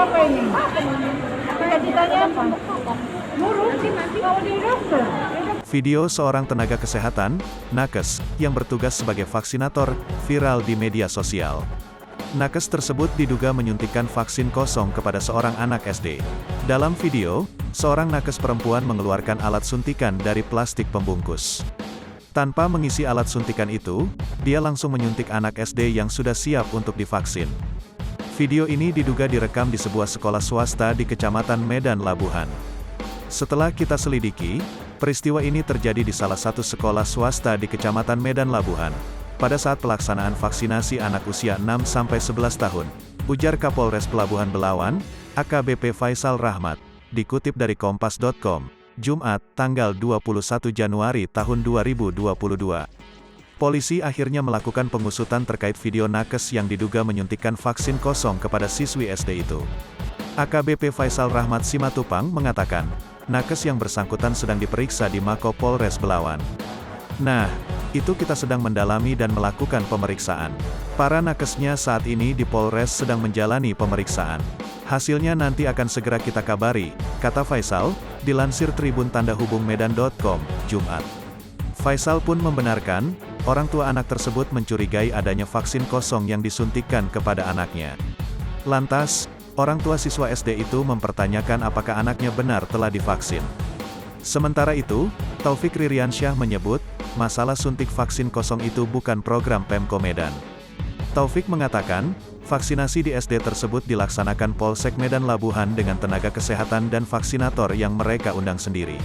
apa ini? Cita-citanya apa? Guru? Mau jadi dokter? Video seorang tenaga kesehatan, nakes, yang bertugas sebagai vaksinator, viral di media sosial. Nakes tersebut diduga menyuntikkan vaksin kosong kepada seorang anak SD. Dalam video, seorang nakes perempuan mengeluarkan alat suntikan dari plastik pembungkus. Tanpa mengisi alat suntikan itu, dia langsung menyuntik anak SD yang sudah siap untuk divaksin. Video ini diduga direkam di sebuah sekolah swasta di Kecamatan Medan Labuhan. Setelah kita selidiki, peristiwa ini terjadi di salah satu sekolah swasta di Kecamatan Medan Labuhan, pada saat pelaksanaan vaksinasi anak usia 6-11 tahun, ujar Kapolres Pelabuhan Belawan, AKBP Faisal Rahmat, dikutip dari Kompas.com, Jumat, tanggal 21 Januari tahun 2022. Polisi akhirnya melakukan pengusutan terkait video nakes yang diduga menyuntikkan vaksin kosong kepada siswi SD itu. AKBP Faisal Rahmat Simatupang mengatakan, nakes yang bersangkutan sedang diperiksa di Mako Polres Belawan. Nah, itu kita sedang mendalami dan melakukan pemeriksaan. Para nakesnya saat ini di Polres sedang menjalani pemeriksaan. Hasilnya nanti akan segera kita kabari, kata Faisal, dilansir Tribun Tanda Hubung Medan.com, Jumat. Faisal pun membenarkan, orang tua anak tersebut mencurigai adanya vaksin kosong yang disuntikkan kepada anaknya. Lantas, orang tua siswa SD itu mempertanyakan apakah anaknya benar telah divaksin. Sementara itu, Taufik Ririansyah menyebut, masalah suntik vaksin kosong itu bukan program Pemko Medan. Taufik mengatakan, vaksinasi di SD tersebut dilaksanakan Polsek Medan Labuhan dengan tenaga kesehatan dan vaksinator yang mereka undang sendiri.